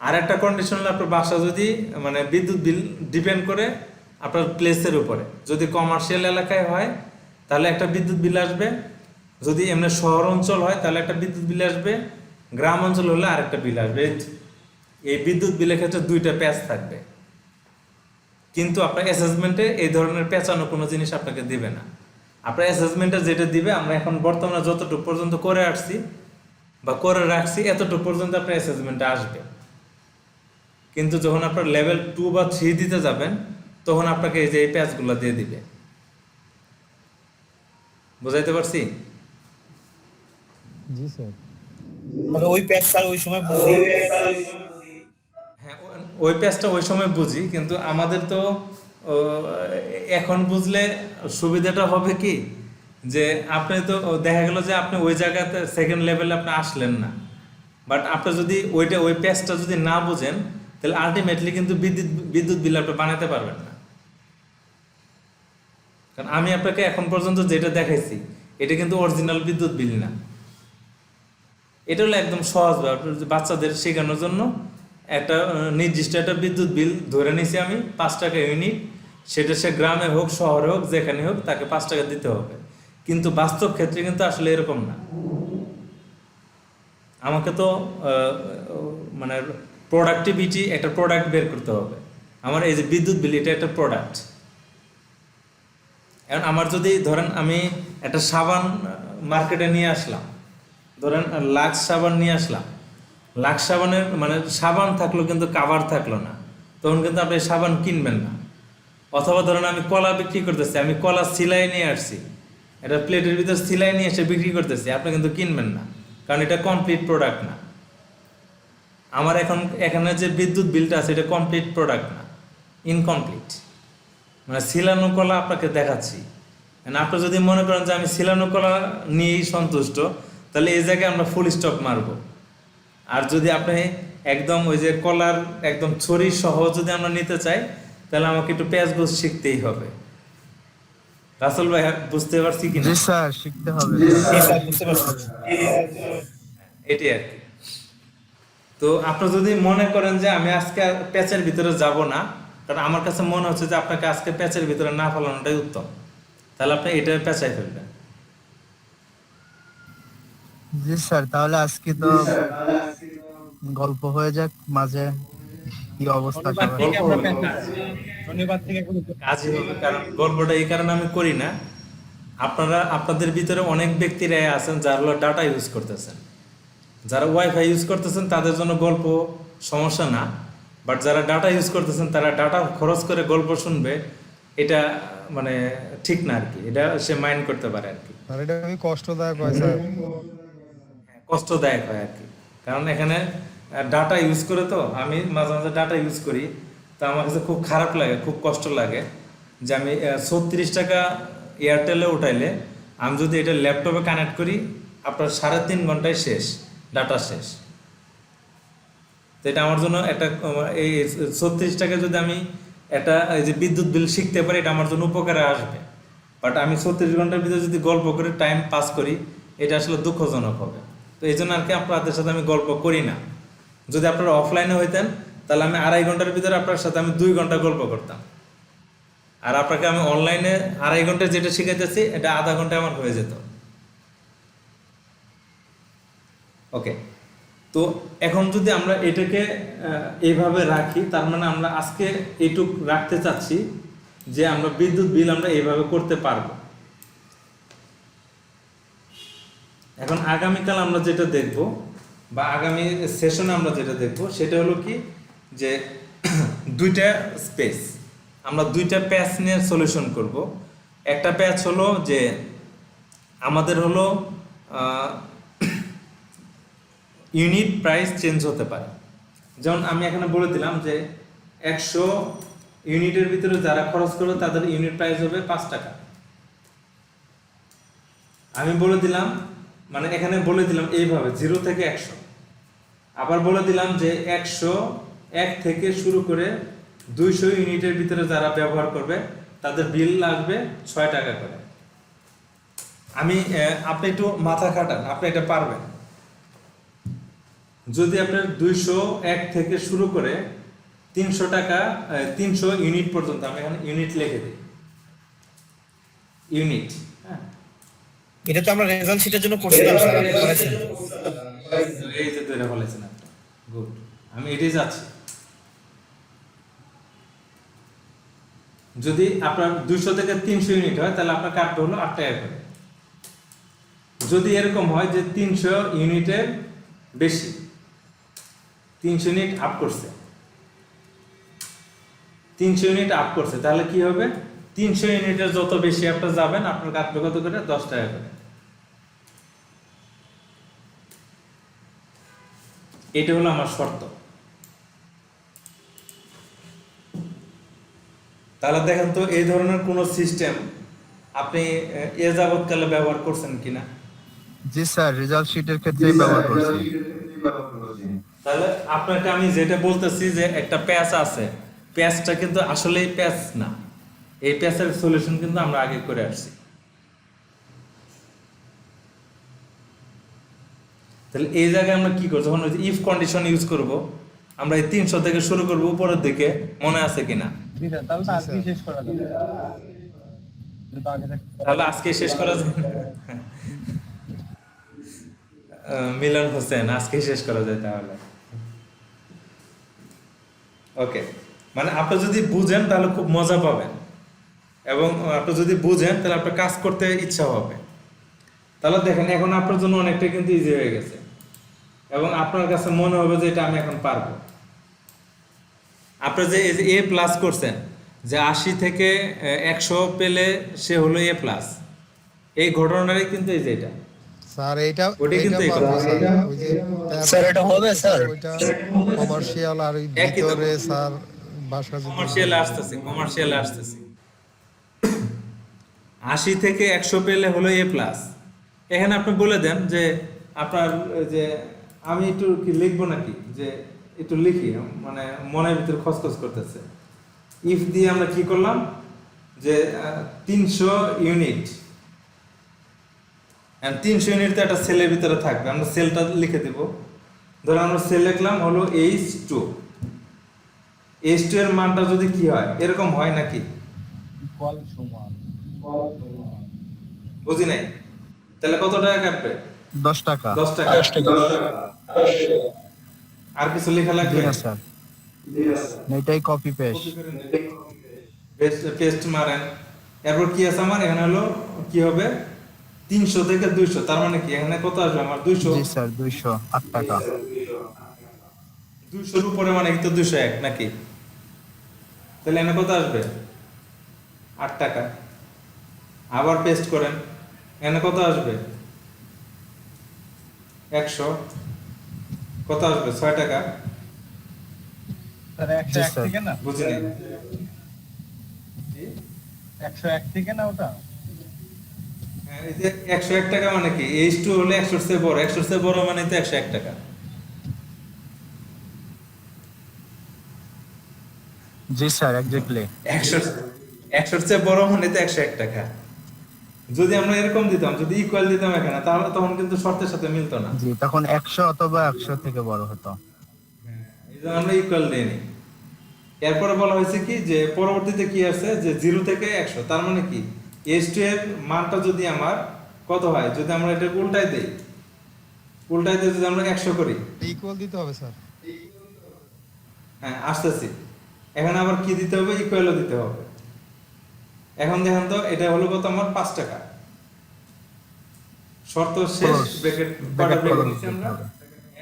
আর একটা কন্ডিশন হলো আপনার বাসা যদি মানে বিদ্যুৎ বিল ডিপেন্ড করে আপনার প্লেসের উপরে। যদি কমার্শিয়াল এলাকায় হয় তাহলে একটা বিদ্যুৎ বিল আসবে, যদি এমনি শহর অঞ্চল হয় তাহলে একটা বিদ্যুৎ বিল আসবে, গ্রাম অঞ্চল হলে আরেকটা বিল আসবে। এই বিদ্যুৎ বিলের ক্ষেত্রে 2টা প্যাচ থাকবে, কিন্তু আপনার অ্যাসেসমেন্টে এই ধরনের পেঁচানো কোনো জিনিস আপনাকে দিবে না। আপনার অ্যাসেসমেন্টে যেটা দিবে, আমরা এখন বর্তমানে যতটুকু পর্যন্ত করে আসছি বা করে রাখছি এতটুকু পর্যন্ত আপনার অ্যাসেসমেন্টে আসবে। কিন্তু যখন আপনার লেভেল 2 বা 3 দিতে যাবেন তখন আপনাকে এই যে এই প্যাচগুলো দিয়ে দিবে। বুঝাইতে পারছি? জি স্যার। মানে ওই প্যাচ স্যার ওই সময় হ্যাঁ, ওই প্যাচটা ওই সময় বুঝি, কিন্তু আমাদের তো ও, এখন বুঝলে সুবিধাটা হবে কি, যে আপনি তো দেখা গেল যে আপনি ওই জায়গাতে সেকেন্ড লেভেলে আপনি আসলেন না, বাট আপনি যদি ওই প্যাচটা যদি না বুঝেন তাহলে আলটিমেটলি কিন্তু বিদ্যুৎ বিল আপনি বানাতে পারবেন না। কারণ আমি আপনাকে এখন পর্যন্ত যেটা দেখাইছি এটা কিন্তু অরিজিনাল বিদ্যুৎ বিল না। এটা হলো একদম সহজ ব্যাপার, বাচ্চাদের শেখানোর জন্য একটা নির্দিষ্ট একটা বিদ্যুৎ বিল ধরে নিছি আমি 5 টাকা ইউনিট, সেটা সে গ্রামে হোক শহরে হোক যেখানে হোক তাকে 5 টাকা দিতে হবে। কিন্তু বাস্তব ক্ষেত্রে কিন্তু আসলে এরকম না। আমাকে তো মানে প্রোডাক্টিভিটি, একটা প্রোডাক্ট বের করতে হবে। আমার এই যে বিদ্যুৎ বিল এটা একটা প্রোডাক্ট। এখন আমার যদি ধরেন আমি একটা সাবান মার্কেটে নিয়ে আসলাম, ধরেন লাক্স সাবান নিয়ে আসলাম, লাক্স সাবানের মানে সাবান থাকলো কিন্তু কাভার থাকলো না, তখন কিন্তু আপনি সাবান কিনবেন না। অথবা ধরেন আমি কলা বিক্রি করতেছি, আমি কলা সিলাই নিয়ে আসছি, এটা প্লেটের ভিতর সিলাই নিয়ে এসে বিক্রি করতেছি, আপনি কিন্তু কিনবেন না, কারণ এটা কমপ্লিট প্রোডাক্ট না। আমার এখানে যে বিদ্যুৎ বিলটা আছে এটা কমপ্লিট প্রোডাক্ট না। ইনকমপ্লিট, মানে ছিলানো কলা আপনাকে দেখাচ্ছি। আপনি যদি মনে করেন যে আমি ছিলানো কলা নিয়েই সন্তুষ্ট, তাহলে এই জায়গায় আমরা ফুল স্টপ মারব। আর যদি আপনি একদম ওই যে কলার একদম ছড়ি সহ যদি আমরা নিতে চাই, তাহলে আমাকে একটু পেঁয়াজ গোছ শিখতেই হবে। রাসেল ভাই বুঝতে পারছি কিনা? জি স্যার, শিখতে হবে। এটি আর কি। তো আপনি যদি মনে করেন যে আমি আজকে আর প্যাচের ভিতরে যাব না, কারণ আমার কাছে মনে হচ্ছে যে আপনাকে আজকে প্যাচের ভিতরে না ফেলানোটাই উত্তম, তাহলে আপনি এটা পেঁচাই ফেলবেন। জি স্যার, তাহলে আজকে তো গল্প হয়ে যাক মাঝে, কি অবস্থা সবার। শনিবার থেকে কাজই হবে, কারণ গল্পটা এই কারণে আমি করি না, আপনাদের ভিতরে অনেক ব্যক্তিরাই আছেন যারা হলো ডাটা ইউজ করতেছেন, যারা ওয়াইফাই ইউজ করতেছেন তাদের জন্য গল্প সমস্যা না, বাট যারা ডাটা ইউজ করতেছেন তারা ডাটা খরচ করে গল্প শুনবে, এটা মানে ঠিক না আর কি, এটা সে মাইন্ড করতে পারে আর কি। আর এটা আমি কষ্টদায়ক হয় স্যার। কষ্টদায়ক হয় আর কি, কারণ এখানে ডাটা ইউজ করে, তো আমি মাঝে মাঝে ডাটা ইউজ করি, তো আমার কাছে খুব খারাপ লাগে, খুব কষ্ট লাগে যে আমি 36 টাকা এয়ারটেলে উঠাইলে আমি যদি এটা ল্যাপটপে কানেক্ট করি, আপনার 3.5 ঘন্টায় শেষ, ডাটা শেষ। তো এটা আমার জন্য একটা এই 36 টাকা যদি আমি একটা এই যে বিদ্যুৎ বিল শিখতে পারি, এটা আমার জন্য উপকারে আসবে। বাট আমি 36 ঘন্টার ভিতরে যদি গল্প করে টাইম পাস করি, এটা আসলে দুঃখজনক হবে। তো এই জন্য আর কি আপনাদের সাথে আমি গল্প করি না। যদি আপনারা অফলাইনে হইতেন, তাহলে আমি 2.5 ঘন্টার ভিতরে আপনার সাথে আমি 2 ঘন্টা গল্প করতাম। আর আপনাকে আমি অনলাইনে 2.5 ঘন্টা যেটা শিখাইতেছি, এটা আধা ঘন্টায় আমার হয়ে যেত। ওকে, তো এখন যদি আমরা এটাকে এইভাবে রাখি, তার মানে আমরা আজকে এইটুক রাখতে চাচ্ছি যে আমরা বিদ্যুৎ বিল আমরা এইভাবে করতে পারবো। এখন আগামীকাল আমরা যেটা দেখব, বা আগামী সেশনে আমরা যেটা দেখব, সেটা হলো কি যে দুইটা স্পেস, আমরা দুইটা প্যাচ নিয়ে সলিউশন করব। একটা প্যাচ হলো যে আমাদের হলো ইউনিট প্রাইস চেঞ্জ হতে পারে। যেমন আমি এখানে বলে দিলাম যে 100 ইউনিটের ভিতরে যারা খরচ করবে তাদের ইউনিট প্রাইস হবে 5 টাকা। আমি বলে দিলাম, মানে এখানে বলে দিলাম এইভাবে 0 থেকে 100। আবার বলে দিলাম যে 101 থেকে শুরু করে 200 ইউনিটের ভিতরে যারা ব্যবহার করবে তাদের বিল লাগবে 6 টাকা করে। আপনি একটু মাথা খাটান, আপনি এটা পারবেন। যদি আপনার 201 থেকে শুরু করে 300 টাকা 300 ইউনিট পর্যন্ত, আমি এখানে ইউনিট লিখে দিই, ইউনিট। হ্যাঁ, এটা তো আমরা রেজাল্ট শিটের জন্য করছিলাম স্যার, আপনি করেছেন। এই যে ধরে বলেছেন আপনি, গুড, আমি এটাই যাচ্ছি। যদি আপনার 200 থেকে 300 ইউনিট হয়, তাহলে আপনার কাটতে হলো 8 টাকা করে। যদি এরকম হয় যে 300 ইউনিটের বেশি, 300 ইউনিট আপ করছে, 300 ইউনিট আপ করছে, তাহলে কি হবে? 300 ইউনিটের যত বেশি আপনার যাবেন, আপনার কাটবে কত করে? 10 টাকা করে। এটা হলো আমার শর্ত। তাহলে দেখেন তো এই ধরনের কোন সিস্টেম আপনি এ যাবৎকালে ব্যবহার করছেন কিনা? জি স্যার, রেজাল্ট শিটের ক্ষেত্রেই ব্যবহার করছি। তাহলে আপনাকে আমি যেটা বলতেছি যে একটা প্যাচ আছে, প্যাচটা কিন্তু আসলেই প্যাচ না, এই প্যাচের সলিউশন কিন্তু আমরা আগে করে আসছি। তাহলে এই জায়গায় আমরা কি করব? যখন ইফ কন্ডিশন ইউজ করব, আমরা এই 300 থেকে শুরু করব উপরের দিকে, মনে আছে কিনা? তাহলে তো আজকে শেষ করা যাবে। তাহলে আজকে শেষ করা যায়। মিলন হোসেন, আজকে শেষ করা যায় তাহলে। ওকে, মানে আপনি যদি বুঝেন তাহলে খুব মজা পাবেন, এবং আপনি যদি বুঝেন তাহলে আপনার কাজ করতে ইচ্ছা হবে। তাহলে দেখেন এখন আপনার জন্য অনেকটা কিন্তু ইজি হয়ে গেছে, এবং আপনার কাছে মনে হবে যে এটা আমি এখন পারবো। আপনি যে এ প্লাস করছেন, যে 80 থেকে 100 পেলে সে হলো এ প্লাস, এই ঘটনাটাই কিন্তু এই যে এটা স্যার এইটা ওটাই কিন্তু এই পারবো কথা। স্যার। ওই যে স্যার এটা হবে স্যার? ওইটা কমার্শিয়াল আর ওই একই তো। ভিতরে স্যার বাসা যদি কমার্শিয়ালে আসতেছি 80 থেকে 100 পেলে হলো এ প্লাস। এখানে আপনি বলে দেন যে আপনার যে আমি একটু কি লিখবো নাকি, যে একটু লিখি, মানে মনের ভিতরে খসখস করতেছে। ইফ দিয়ে আমরা কি করলাম যে 300 ইউনিট, 300 ইউনিট তো একটা সেলের ভিতরে থাকবে, আমরা সেলটা লিখে দেব। ধরো আমরা সেল লিখলাম হলো H2, H2 এর মানটা যদি কি হয়, এরকম হয় নাকি, ইকুয়াল সমান বুঝি নাই, তাহলে কত টাকা কাটবে? 10 টাকা। 10 টাকা। আর কিছু লেখা লাগবে? জি না স্যার, এটাই কপি পেস্ট। পেস্ট মারেন। এরপর কি আছে আমার এখানে হলো কি হবে 300 থেকে 200, তার মানে কি এখানে কত আসবে আমার 200। জি স্যার 208 টাকা। 200 এর উপরে মানে কি তো 201 নাকি, তাহলে এখানে কত আসবে 8 টাকা। আবার পেস্ট করেন, এখানে কত আসবে 100, কত আসবে 6 টাকা। স্যার 101 জি, স্যার। থেকে না, বুঝিনি। 101 থেকে না ওটা। হ্যাঁ, এই যে 101 টাকা মানে কি, H2 হলে 100 এর চেয়ে বড়, 100 এর চেয়ে বড় মানে তো 101 টাকা। জি স্যার এক্স্যাক্টলি। 100 এর চেয়ে বড় মানে তো 101 টাকা। যদি আমরা এরকম দিতাম, যদি ইকুয়াল দিতাম এখানে, তাহলে তখন কিন্তু শর্তের সাথে মিলতো না। জি, তখন 100 অথবা 100 থেকে বড় হতো। এই জন্য আমরা ইকুয়াল দিইনি। এরপরে বলা হয়েছে কি যে পরবর্তীতে কি আছে যে 0 থেকে 100, তার মানে কি H2 এর মানটা যদি আমার কত হয়, যদি আমরা এটা উল্টাই দেই, উল্টাই দিয়ে যদি আমরা 100 করি, ইকুয়াল দিতে হবে স্যার। হ্যাঁ আসতেছি, এখানে আবার কি দিতে হবে, ইকুয়ালও দিতে হবে। এখন দেখেন তো এটা হলো কত আমার 5 টাকা। শর্ত শেষ, Close. Bracket Bracket bracket close নিচে আমরা হবে।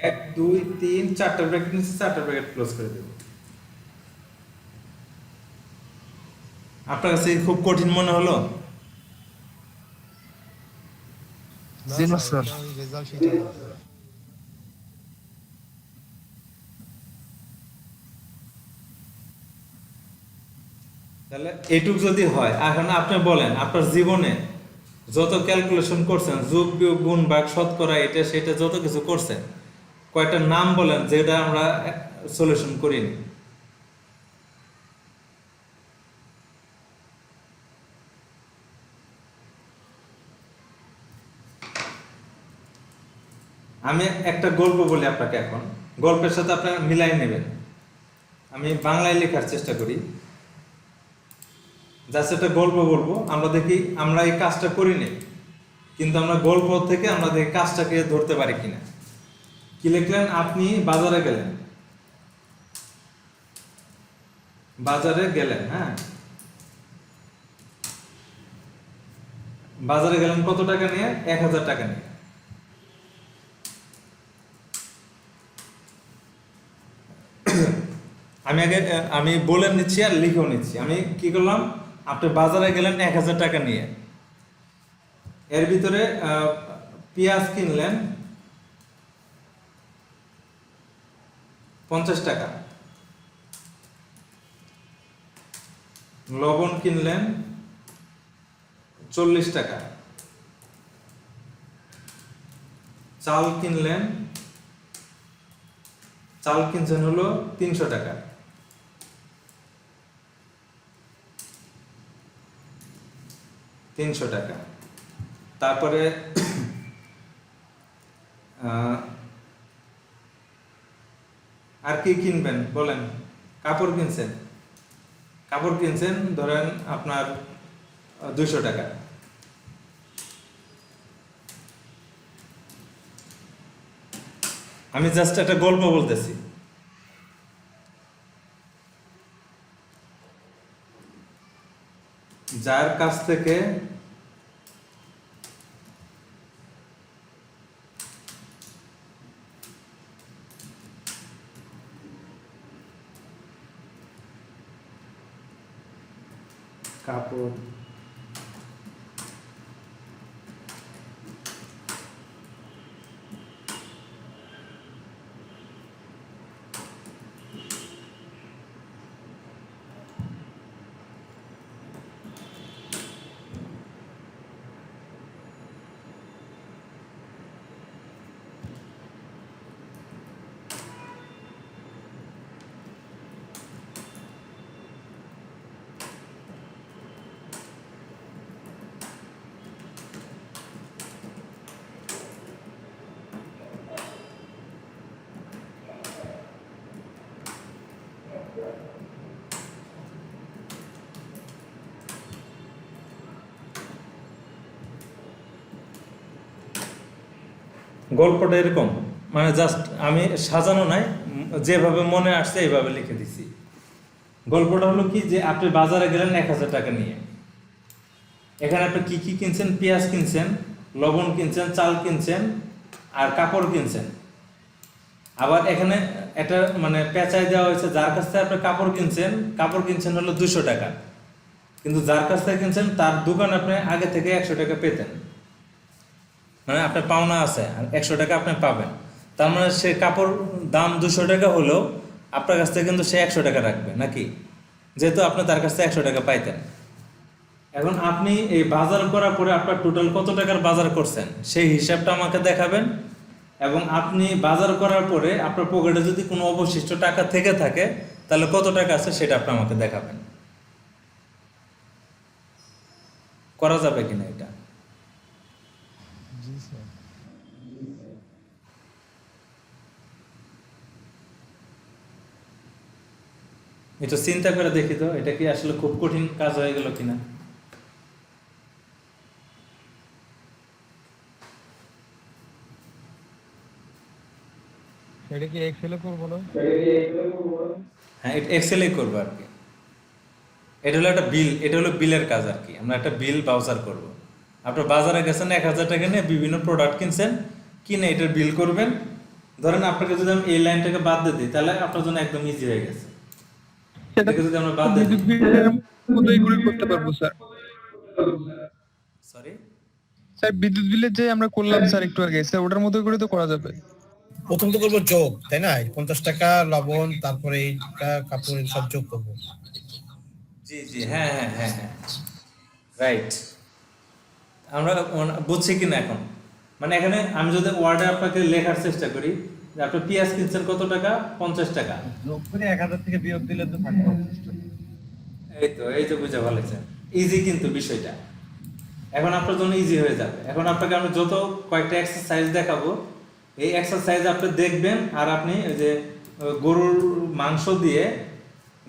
1 2 3 4টা ব্র্যাকেট নিচে 4টা ব্র্যাকেট ক্লোজ করে দেব। আপনার কাছে খুব কঠিন মনে হলো? জি না স্যার। রেজাল্ট শিটে তাহলে এটুক যদি হয়, এখন আপনি বলেন আপনার জীবনে যত ক্যালকুলেশন করছেন, যোগ বিয়োগ গুণ ভাগ শতকরা এটা সেটা যত কিছু করছেন, কয়টা নাম বলেন যেটা আমরা সলিউশন করিনি। আমি একটা গল্প বলি আপনাকে, এখন গল্পের সাথে আপনারা মিলাই নেবেন। আমি বাংলায় লেখার চেষ্টা করি, জাস্ট একটা গল্প বলবো, আমরা দেখি আমরা এই কাজটা করিনি, কিন্তু আমরা গল্প থেকে আমরা দেখি কাজটাকে ধরতে পারি কিনা। কি লিখলেন, আপনি বাজারে গেলেন, বাজারে গেলেন, হ্যাঁ বাজারে গেলেন কত টাকা নিয়ে, 1000 টাকা নিয়ে। আমি বলে নিচ্ছি আর লিখেও নিচ্ছি। আমি কি করলাম, আপনি বাজারে গেলেন 1000 টাকা নিয়ে, এর ভিতরে পেঁয়াজ কিনলেন 50 টাকা, লবণ কিনলেন 40 টাকা, চাল কিনছেন হলো 300 টাকা। তারপরে আর কি কিনবেন বলেন, কাপড় কিনছেন ধরেন আপনার 200 টাকা। আমি জাস্ট একটা গল্প বলতেছি। যার কাছ থেকে কাপড় গল্পটা এরকম, মানে জাস্ট আমি সাজানো নাই, যেভাবে মনে আসছে এইভাবে লিখে দিছি। গল্পটা হলো কি, যে আপনি বাজারে গেলেন 1,000 টাকা নিয়ে, এখানে আপনি কি কি কিনছেন? পেঁয়াজ কিনছেন, লবণ কিনছেন, চাল কিনছেন, আর কাপড় কিনছেন। আবার এখানে একটা মানে পেঁচাই দেওয়া হয়েছে, যার কাছ থেকে আপনি কাপড় কিনছেন হলো 200 টাকা, কিন্তু যার কাছ থেকে কিনছেন তার দোকান আপনি আগে থেকে 100 টাকা পেতেন, মানে আপনার পাওনা আছে আর 100 টাকা আপনি পাবেন। তার মানে সে কাপড় দাম 200 টাকা হলেও আপনার কাছ থেকে কিন্তু সে 100 টাকা রাখবে নাকি, যেহেতু আপনি তার কাছ থেকে 100 টাকা পাইতেন। এখন আপনি এই বাজার করার পরে আপনার টোটাল কত টাকার বাজার করছেন সেই হিসাবটা আমাকে দেখাবেন, এবং আপনি বাজার করার পরে আপনার পকেটে যদি কোনো অবশিষ্ট টাকা থেকে থাকে তাহলে কত টাকা আছে সেটা আপনি আমাকে দেখাবেন। করা যাবে কিনা এটা? জি স্যার। এটা চিন্তা করে দেখি তো, এটা কি আসলে খুব কঠিন কাজ হয়ে গেল কিনা। এটা কি এক্সেলে করবো না? হ্যাঁ, এটা এক্সেলেই করবো আর কি। এটা হলো একটা বিল, এটা হলো বিলের কাজ আর কি। আমরা একটা বিল বাউচার করব। আপনার বাজারে গেছেন 1,000 টাকা নিয়ে বিভিন্ন প্রোডাক্ট কিনছেন, কিনে এটার বিল করবেন। ধরেন আপনাকে যদি আমি এই লাইনটাকে বাদ দিয়ে দিই তাহলে আপনার জন্য একদম ইজি হয়ে গেছে। এটাকে যদি আমরা বাদ দিয়ে দিই, মতোই করে করতে পারবো স্যার। সরি স্যার বিদ্যুৎ বিলের যে আমরা করলাম স্যার একটু আগে, স্যার ওটার মতোই করে তো করা যাবে। প্রথম তো করবো যোগ, তাই না? 50 টাকা লবণ, তারপরে এইটা কাপড়, সব যোগ করবো। জি জি, হ্যাঁ হ্যাঁ হ্যাঁ হ্যাঁ, রাইট। আমরা বুঝছি কিনা এখন? মানে এখানে আমি যদি ওয়ার্ডে আপনাকে লেখার চেষ্টা করি যে আপনি পেঁয়াজ কিনছেন কত টাকা? 50 টাকা। যোগ করে 1000 থেকে বিয়োগ দিলে তো থাকবে অবশিষ্ট। এই তো বুঝে ভালোছেন। ইজি কিন্তু বিষয়টা এখন আপনার জন্য ইজি হয়ে যাবে। এখন আপনাকে আমি যত কয়েকটা এক্সারসাইজ দেখাবো, এই এক্সারসাইজ আপনি দেখবেন, আর আপনি ওই যে গরুর মাংস দিয়ে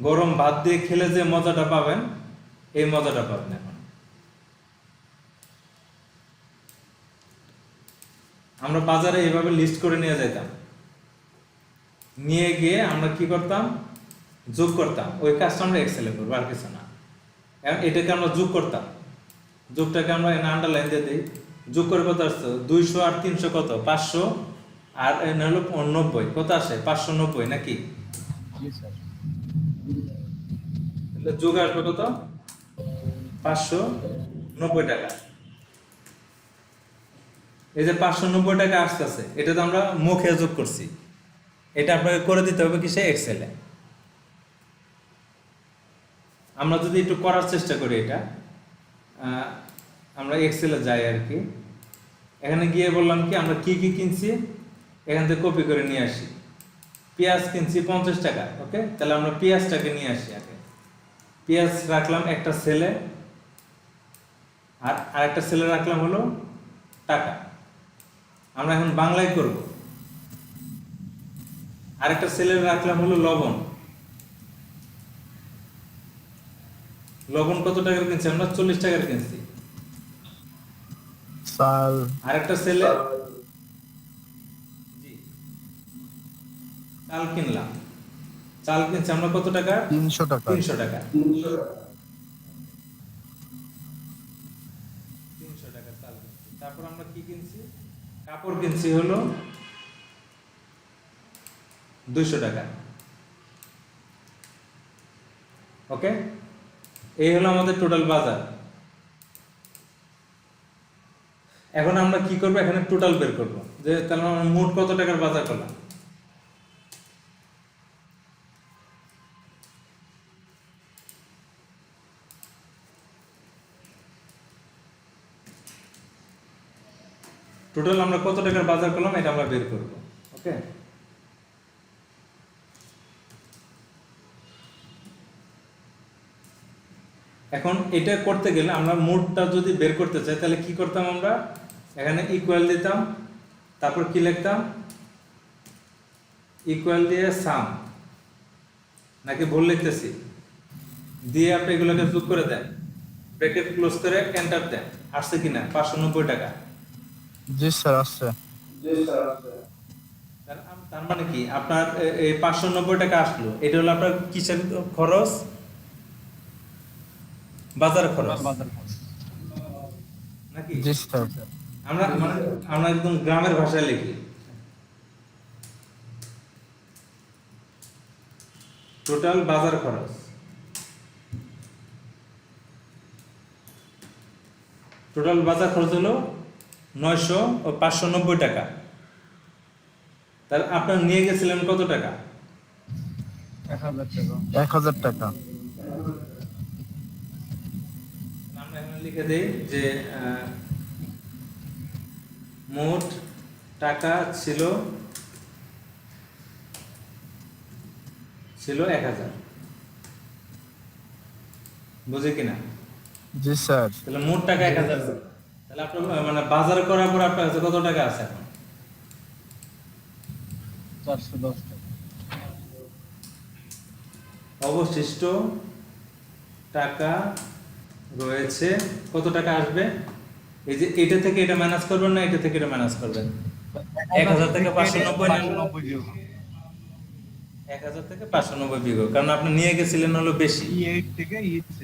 গরম ভাত দিয়ে খেলে যে মজাটা পাবেন, এই মজাটা পাবেন। এখন আমরা বাজারে এইভাবে লিস্ট করে নিয়ে যেতাম, নিয়ে গিয়ে আমরা কি করতাম? যোগ করতাম। ওই কাজটা আমরা এক্সেলে করবো, আর কিছু না। এখন এটাকে আমরা যোগ করতাম, যোগটাকে আমরা এখানে আন্ডারলাইন দিয়ে দিই। যোগ করে কত আসছে? 200 আর 300 কত? 500, আর এখানে হলো 90, কত আসে? 590 নাকি? তাহলে যোগ আসবে কত? 590 টাকা। এই যে 590 টাকা আসতেছে, এটা তো আমরা মুখে যোগ করছি, এটা আপনাকে করে দিতে হবে কিসে? এক্সেলে। আমরা যদি একটু করার চেষ্টা করি এটা, আমরা এক্সেলে যাই আর কি। এখানে গিয়ে বললাম কি আমরা কি কি কিনছি, এখান থেকে কপি করে নিয়ে আসি। পেঁয়াজ কিনছি 50 টাকা, ওকে। তাহলে আমরা পেঁয়াজটাকে নিয়ে আসি আগে। পেঁয়াজ রাখলাম একটা সেলে, আর আরেকটা সেলে রাখলাম হলো টাকা। আমরা এখন বাংলায় করব। আরেকটা সেলে রাখলাম হলো লবণ। লবণ কত টাকার কিনছি? আমরা 40 টাকার কিনছি। চাল আরেকটা সেলে জি চাল কিনলাম। চাল কিনছি আমরা কত টাকা? 300 টাকা। 300 টাকা। 300 টাকা চাল কিনছি। তারপর আমরা কি কিনছি? কাপড় কিনছি হলো 200 টাকা, ওকে। এই হলো আমাদের টোটাল বাজার। এখন আমরা কি করব? এখানে টোটাল বের করব, যে তাহলে আমরা মোট কত টাকার বাজার করলাম। টোটাল আমরা কত টাকার বাজার করলাম এটা আমরা বের করব, ওকে। এখন এটা করতে গেলে আমরা মোটটা যদি বের করতে চাই তাহলে কি করতাম? আমরা এখানে ইকুয়াল দিতাম, তারপর কি লিখতাম? ইকুয়াল দিয়ে সাম, নাকি ভুল লিখতেছি? দিয়ে আপনি এগুলোকে যোগ করে দেন, ব্র্যাকেট ক্লোজ করে এন্টার দেন। আসছে কিনা? 590 টাকা। জি স্যার, আসছে। তার মানে কি আপনার এই 590 টাকা আসলো, এটা হলো আপনার কিসের খরচ? বাজার খরচ নাকি? জি স্যার। আমরা মানে আমরা একদম গ্রামের ভাষায় লিখি, টোটাল বাজার খরচ। টোটাল বাজার খরচ হলো 590 টাকা। তাহলে আপনার নিয়ে গেছিলেন কত টাকা? 1000 টাকা। আমরা এখানে লিখে দেই যে মোট টাকা ছিল 1000। বুঝে কিনা? জি স্যার। তাহলে মোট টাকা 1000। তাহলে আপনার মানে বাজার করার পর আপনার কাছে কত টাকা আছে এখন? 410 টাকা। অবশিষ্ট টাকা রয়েছে কত টাকা আসবে? এই যে এটা থেকে এটা মাইনাস করবেন না এটা থেকে এটা মাইনাস করবেন। 1000 থেকে 590 নেন। 1000 থেকে 590 বিয়োগ, কারণ আপনি নিয়ে গেছিলেন হলো বেশি। E8 থেকে E7।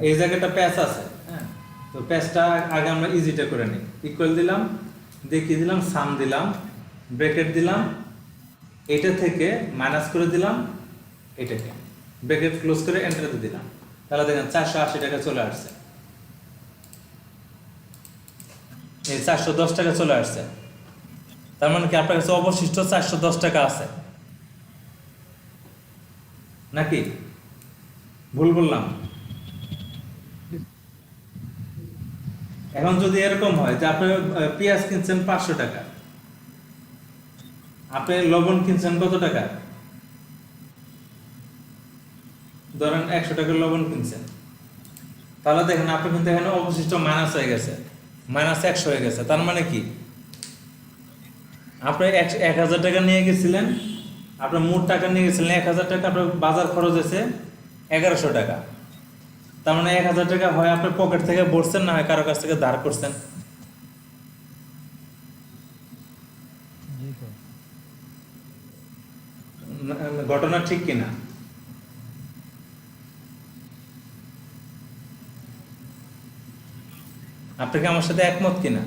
এই জায়গাটা প্যাচ আছে, হ্যাঁ, তো প্যাচটা আগে আমরা ইজিটা করে নিই। ইকুয়াল দিলাম, দেখিয়ে দিলাম, সাম দিলাম, ব্র্যাকেট দিলাম, এটা থেকে মাইনাস করে দিলাম এটাকে, ব্র্যাকেট ক্লোজ করে এন্টার দিলাম। তাহলে দেখেন 480 টাকা চলে আসছে, এই 410 টাকা চলে আসছে। তার মানে কি আপনার কাছে অবশিষ্ট 410 টাকা আছে নাকি? ভুল বললাম? এখন যদি এরকম হয় যে আপনি পেঁয়াজ কিনছেন 500 টাকা, আপনি লবণ কিনছেন কত টাকা? ধরেন 100 টাকার লবণ কিনছেন, তাহলে দেখেন আপনি কিন্তু এখানে অবশিষ্ট মাইনাস হয়ে গেছে, মাইনাস 100 হয়ে গেছে। তার মানে কি আপনি 1000 টাকা নিয়ে গেছিলেন, আপনার মোট টাকা নিয়ে গেছিলেন 1000 টাকা, আপনার বাজার খরচ হয়েছে 1100 টাকা। তার মানে 1000 টাকা হয় আপনার পকেট থেকে ভরছেন, না হয় কারো কাছ থেকে ধার করছেন। জি স্যার। ঘটনা ঠিক কিনা? আপনি কি আমার সাথে একমত কিনা?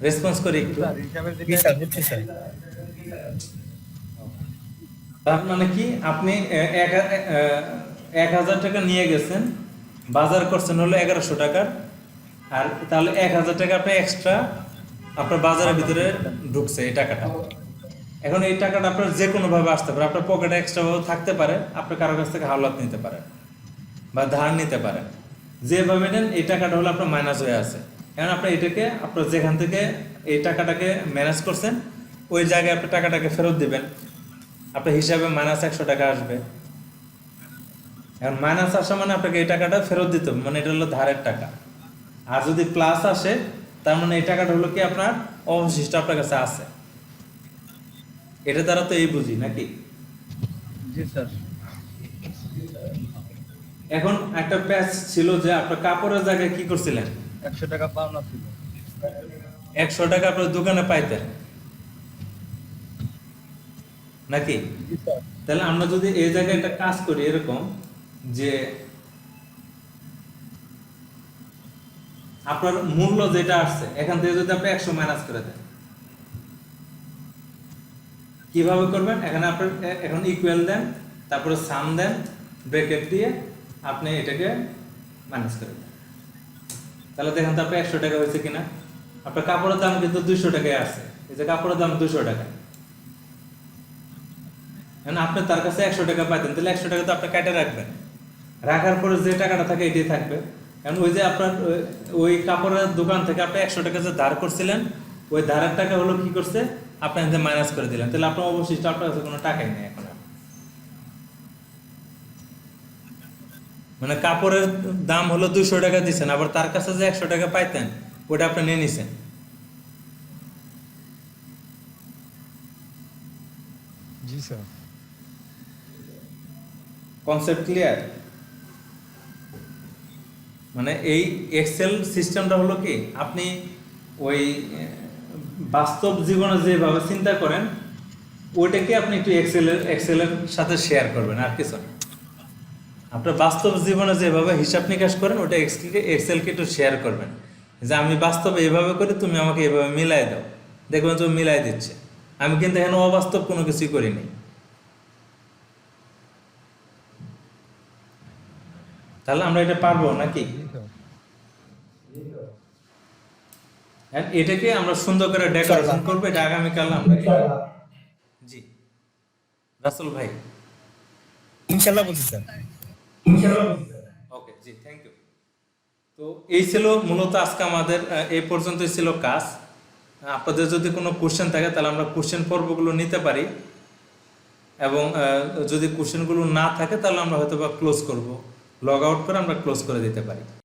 রেসপন্স করি একটু। জি স্যার, বুঝছি স্যার। তার মানে কি আপনি 1000 টাকা নিয়ে গেছেন, বাজার করছেন হলো 1100 টাকার, আর তাহলে 1000 টাকা আপনি এক্সট্রা আপনার বাজারের ভিতরে ঢুকছে এই টাকাটা। এখন এই টাকাটা আপনার যে কোনো ভাবে আসতে পারে, আপনার পকেটে এক্সট্রা ভাবে থাকতে পারে, আপনি কারো কাছ থেকে হাওলাত নিতে পারেন বা ধার নিতে পারেন। যেভাবে নেন এই টাকাটা হলো আপনার মাইনাস হয়ে আছে। এখন আপনি এটাকে আপনার যেখান থেকে এই টাকাটাকে ম্যানেজ করছেন ওই জায়গায় আপনি টাকাটাকে ফেরত দিবেন, আপনার হিসাবে মাইনাস 100 টাকা আসবে। এখন মাইনাস আসা মানে আপনাকে এই টাকাটা ফেরত দিতে হবে, মানে এটা হলো ধারের টাকা। আর যদি প্লাস আসে তার মানে এই টাকাটা হলো কি আপনার অবশিষ্ট আপনার কাছে আছে। এটা দ্বারা তো এই বুঝি নাকি? জি স্যার। এখন একটা প্যাচ ছিল যে আপনার কাপড়ের জায়গায় কি করছিলেন? 100 টাকা পাওনা ছিল। 100 টাকা আপনার দোকানে পাইতেন নাকি? জি স্যার। তাহলে আমরা যদি এই জায়গায় একটা কাজ করি এরকম যে আপনার মূল্য যেটা আসছে এখান থেকে যদি আপনি 100 মাইনাস করে দেন, কিভাবে করবেন? এখানে আপনার এখন ইকুয়াল দেন, তারপরে সাম দেন, ব্র্যাকেট দিয়ে আপনি এটাকে মাইনাস করে দেন। তাহলে দেখেন তো আপনার 100 টাকা হয়েছে কিনা। আপনার কাপড়ের দাম কিন্তু 200 টাকায় আসছে, এই যে কাপড়ের দাম 200 টাকা। আপনি তার কাছে 100 টাকা পাইতেন, তাহলে 100 টাকা তো আপনি কেটে রাখবেন, রাখার পরে যে টাকাটা থাকে এটাই থাকবে। কারণ ওই যে আপনার ওই কাপড়ের দোকান থেকে আপনি 100 টাকা যে ধার করছিলেন ওই ধারের টাকা হলো কি করছে আপনি মাইনাস করে দিলেন, তাহলে আপনার অবশিষ্ট আপনার কাছে কোনো টাকাই নেই এখন। মানে কাপড়ের দাম হলো 200 টাকা দিচ্ছেন, আবার তার কাছে যে 100 টাকা পাইতেন ওটা আপনি নিয়ে নিছেন। জি স্যার। Concept clear? মানে এই এক্সেল সিস্টেমটা হলো কি, আপনি ওই বাস্তব জীবনে যেভাবে চিন্তা করেন ওইটাকে আপনি একটু এক্সেলের সাথে শেয়ার করবেন, আর কিছু না। আপনার বাস্তব জীবনে যেভাবে হিসাব নিকাশ করেন ওটা এক্সেলকে একটু শেয়ার করবেন, যে আমি বাস্তবে এইভাবে করি, তুমি আমাকে এইভাবে মিলাই দাও, দেখবেন যে মিলাই দিচ্ছে। আমি কিন্তু এখানে অবাস্তব কোনো কিছুই করিনি। তাহলে আমরা এটা পারবো নাকি? আর এটাকে আমরা সুন্দর করে ডেকোরেশন করবো, এটা আগামীকাল আমরা। জি রাসেল ভাই, ইনশাআল্লাহ বলছি স্যার। ওকে জি, থ্যাংক ইউ। তো এই ছিল মূলত আজকে আমাদের এই পর্যন্তই ছিল কাজ। আপনাদের যদি কোনো কোশ্চেন থাকে তাহলে আমরা কোশ্চেন পর্বগুলো নিতে পারি, এবং যদি কোশ্চেনগুলো না থাকে তাহলে আমরা হয়তো বা ক্লোজ করব, লগ আউট করে আমরা ক্লোজ করে দিতে পারি।